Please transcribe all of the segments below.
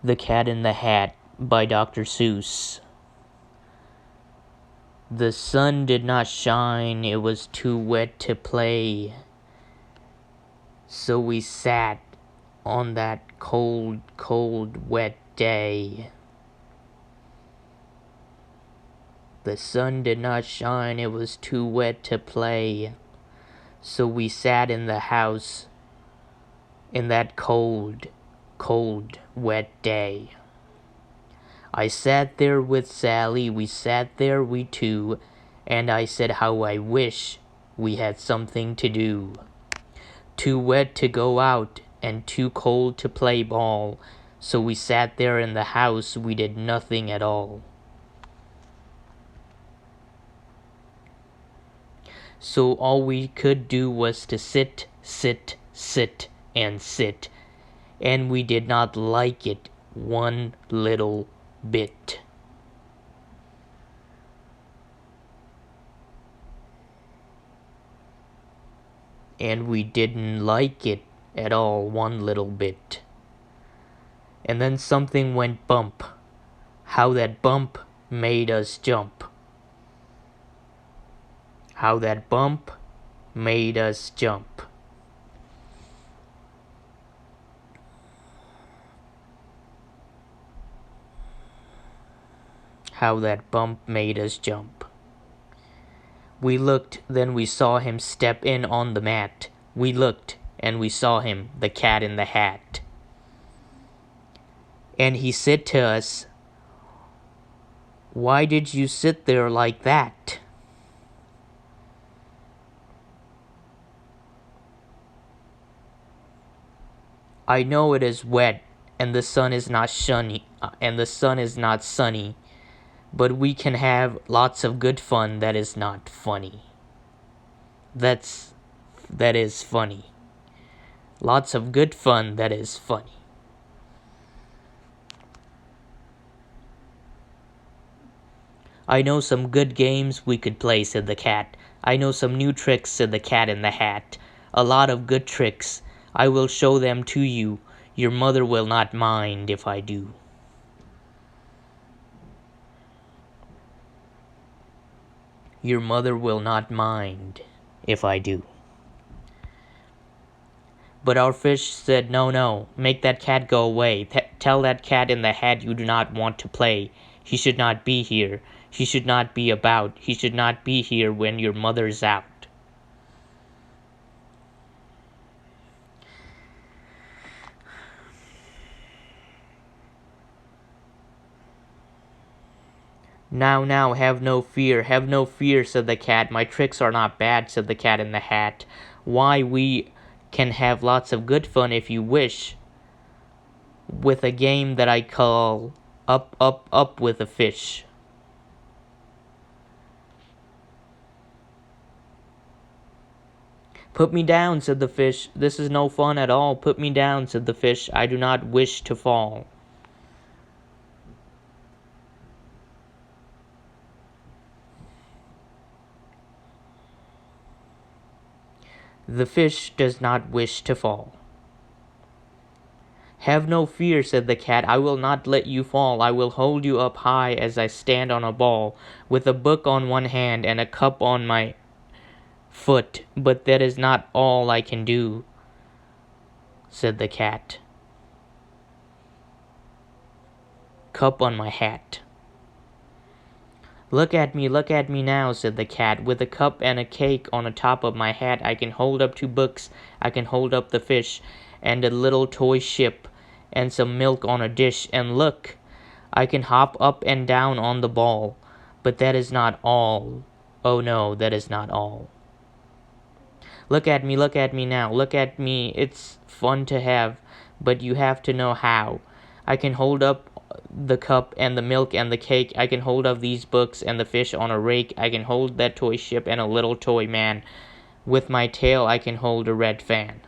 The Cat in the Hat by Dr. Seuss. The sun did not shine, it was too wet to play. So we sat on that cold, cold, wet day. The sun did not shine, it was too wet to play. So we sat in the house in that cold, cold, wet day. I sat there with Sally, we sat there we two, and I said how I wish we had something to do. Too wet to go out, and too cold to play ball, so we sat there in the house, we did nothing at all. So all we could do was to sit, sit, sit, and sit, and we did not like it one little bit. And we didn't like it at all one little bit. And then something went bump. How that bump made us jump. How that bump made us jump. How that bump made us jump. We looked, then we saw him step in on the mat. We looked, and we saw him, the Cat in the Hat. And he said to us, "Why did you sit there like that?" I know it is wet, and the sun is not sunny, but we can have lots of good fun that is not funny. That is funny. Lots of good fun that is funny. I know some good games we could play, said the cat. I know some new tricks, said the Cat in the Hat. A lot of good tricks. I will show them to you. Your mother will not mind if I do. Your mother will not mind if I do. But our fish said, "No, no, make that cat go away. Tell that Cat in the Hat you do not want to play. He should not be here. He should not be about. He should not be here when your mother's out." Now, now, have no fear, said the cat. My tricks are not bad, said the Cat in the Hat. Why, we can have lots of good fun if you wish, with a game that I call Up, Up, Up with a Fish. Put me down, said the fish. This is no fun at all. Put me down, said the fish. I do not wish to fall. The fish does not wish to fall. Have no fear, said the cat. I will not let you fall. I will hold you up high as I stand on a ball, with a book on one hand and a cup on my foot. But that is not all I can do, said the cat. Cup on my hat. Look at me now, said the cat. With a cup and a cake on the top of my hat, I can hold up 2 books, I can hold up the fish, and a little toy ship, and some milk on a dish, and look, I can hop up and down on the ball. But that is not all. Oh no, that is not all. Look at me now, look at me, it's fun to have, but you have to know how. I can hold up the cup and the milk and the cake. I can hold up these books and the fish on a rake. I can hold that toy ship and a little toy man. With my tail I can hold a red fan.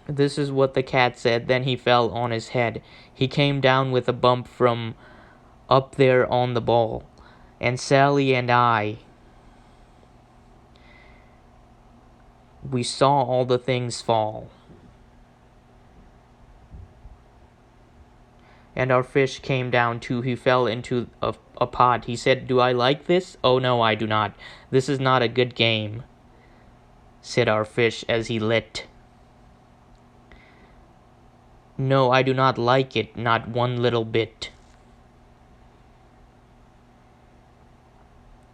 This is what the cat said. Then he fell on his head. He came down with a bump from up there on the ball, and Sally and I, we saw all the things fall. And our fish came down too. He fell into a pot. He said, "Do I like this? Oh no, I do not. This is not a good game," said our fish as he lit. "No, I do not like it, not one little bit."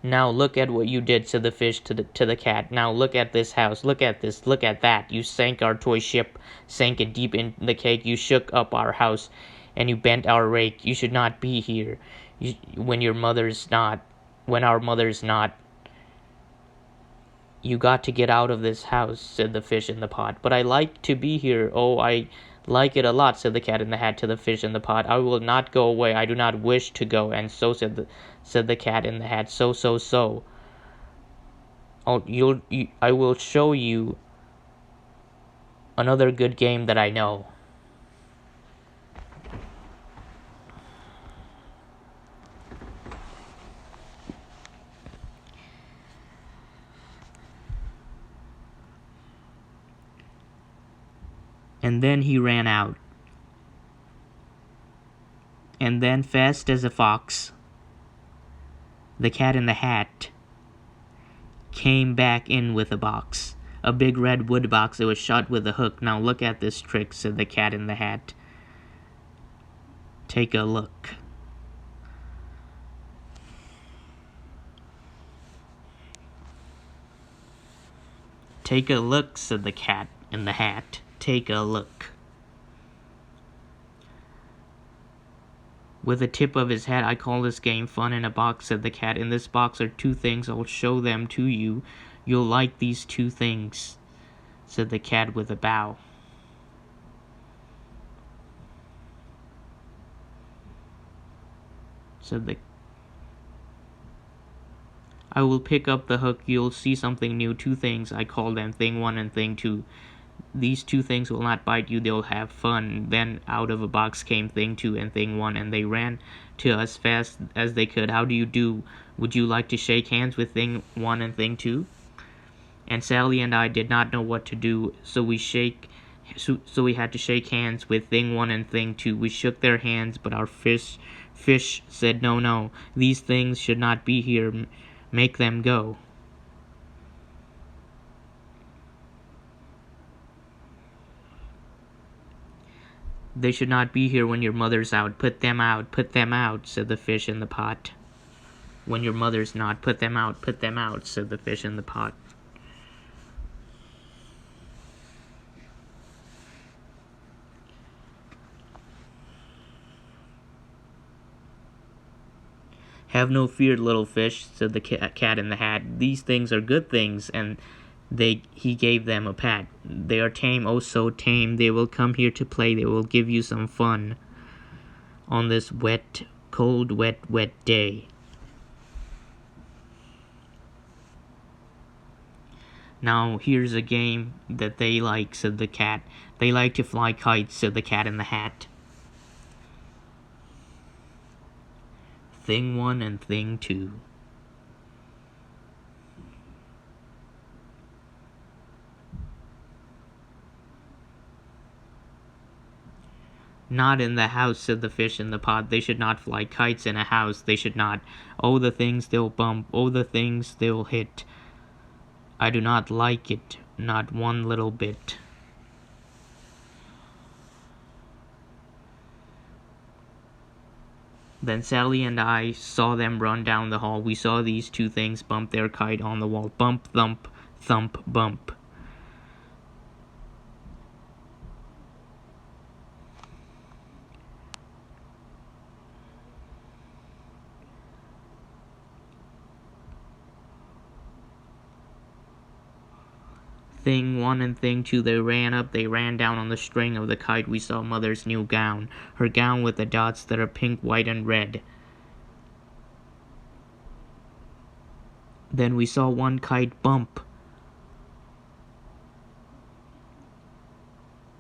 "Now look at what you did," said the fish to the cat. "Now look at this house. Look at this. Look at that. You sank our toy ship, sank it deep in the cake. You shook up our house, and you bent our rake. You should not be here when your mother's not, when our mother's not. You got to get out of this house," said the fish in the pot. "But I like to be here. Oh, I like it a lot," said the cat in the hat to the fish in the pot. "I will not go away. I do not wish to go." And so said the cat in the hat. So. I will show you another good game that I know. And then he ran out. And then, fast as a fox, the cat in the hat came back in with a box. A big red wood box. It was shut with a hook. "Now look at this trick," said the cat in the hat. "Take a look." "Take a look," said the cat in the hat. "Take a look." With the tip of his hat, "I call this game fun in a box," said the cat. "In this box are two things. I'll show them to you. You'll like these two things," said the cat with a bow. "I will pick up the hook. You'll see something new. Two things. I call them thing one and thing two. These two things will not bite you. They'll have fun." Then out of a box came thing two and thing one, and they ran to us fast as they could. "How do you do? Would you like to shake hands with thing one and thing two?" And Sally and I did not know what to do, so we had to shake hands with thing one and thing two. We shook their hands, but our fish said, No, these things should not be here. Make them go." "They should not be here when your mother's out. Put them out, said the fish in the pot. "When your mother's not, put them out, said the fish in the pot. "Have no fear, little fish," said the cat in the hat. "These things are good things," and he gave them a pat. "They are tame, oh so tame. They will come here to play. They will give you some fun on this cold, wet day." "Now here's a game that they like," said the cat. "They like to fly kites," said the cat in the hat. Thing one and thing two. "Not in the house," said the fish in the pot. "They should not fly kites in a house. They should not. Oh, the things they'll bump. Oh, the things they'll hit. I do not like it, not one little bit." Then Sally and I saw them run down the hall. We saw these two things bump their kite on the wall. Bump, thump, thump, bump. Thing one and thing two, they ran up, they ran down on the string of the kite. We saw Mother's new gown, her gown with the dots that are pink, white, and red. Then we saw one kite bump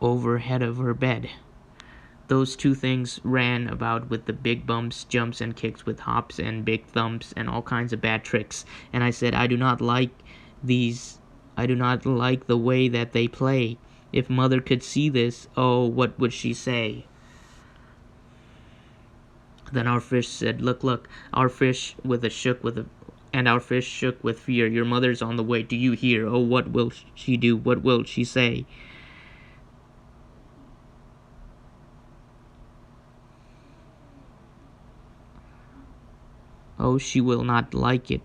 overhead of her bed. those two things ran about with the big bumps, jumps, and kicks, with hops and big thumps and all kinds of bad tricks. And I said, I do not like the way that they play. If Mother could see this, oh, what would she say? Then our fish said, look, our fish and our fish shook with fear. Your mother's on the way. Do you hear? Oh, what will she do? What will she say? Oh, she will not like it,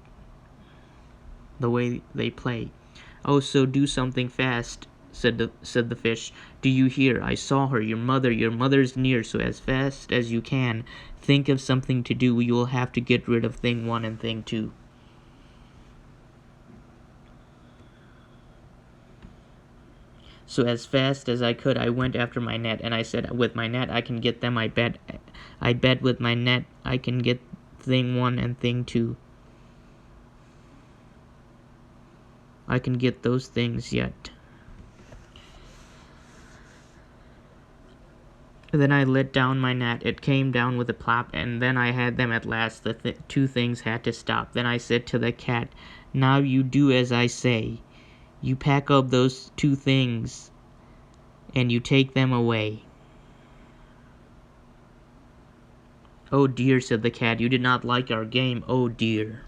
the way they play. Oh, so do something fast, said the fish. Do you hear? I saw her, your mother's near, so as fast as you can, think of something to do. You will have to get rid of thing 1 and thing 2. So as fast as I could, I went after my net, and I said, with my net I can get them, I bet with my net I can get thing 1 and thing 2. I can get those things yet. Then I let down my net. It came down with a plop, and then I had them at last. The two things had to stop. Then I said to the cat, now you do as I say. You pack up those 2 things, and you take them away. Oh dear, said the cat, you did not like our game. Oh dear.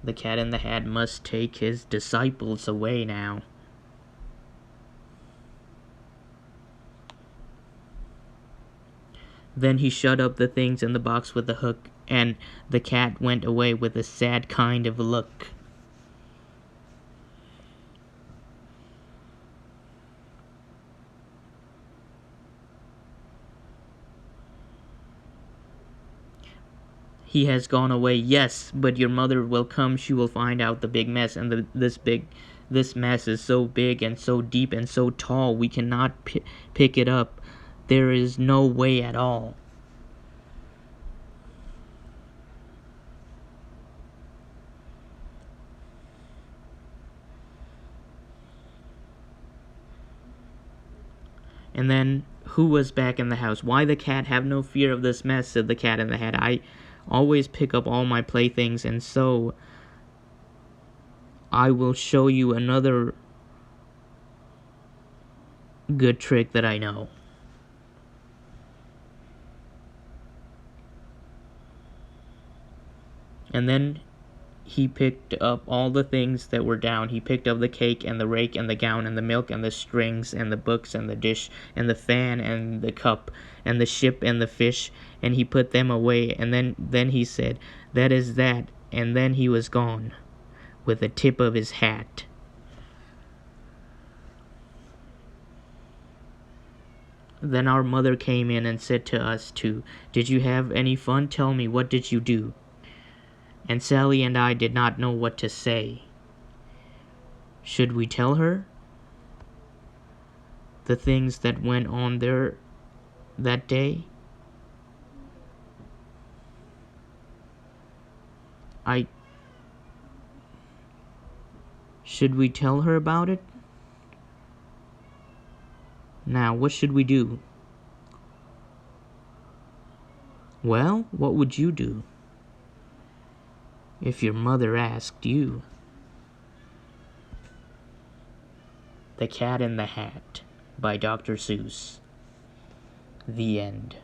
The Cat in the Hat must take his disciples away now. Then he shut up the things in the box with a hook, and the cat went away with a sad kind of look. He has gone away, yes, but your mother will come. She will find out the big mess, and this mess is so big and so deep and so tall we cannot pick it up. There is no way at all. And then, who was back in the house? Why, the cat. Have no fear of this mess, said the Cat in the Hat. I always pick up all my playthings, and so I will show you another good trick that I know. And then he picked up all the things that were down. He picked up the cake and the rake and the gown and the milk and the strings and the books and the dish and the fan and the cup and the ship and the fish, and he put them away. And then he said, that is that, and then he was gone with the tip of his hat. Then our mother came in and said to us too, did you have any fun? Tell me, what did you do? And Sally and I did not know what to say. Should we tell her the things that went on there that day? Should we tell her about it? Now, what should we do? Well, what would you do if your mother asked you? The Cat in the Hat by Dr. Seuss. The end.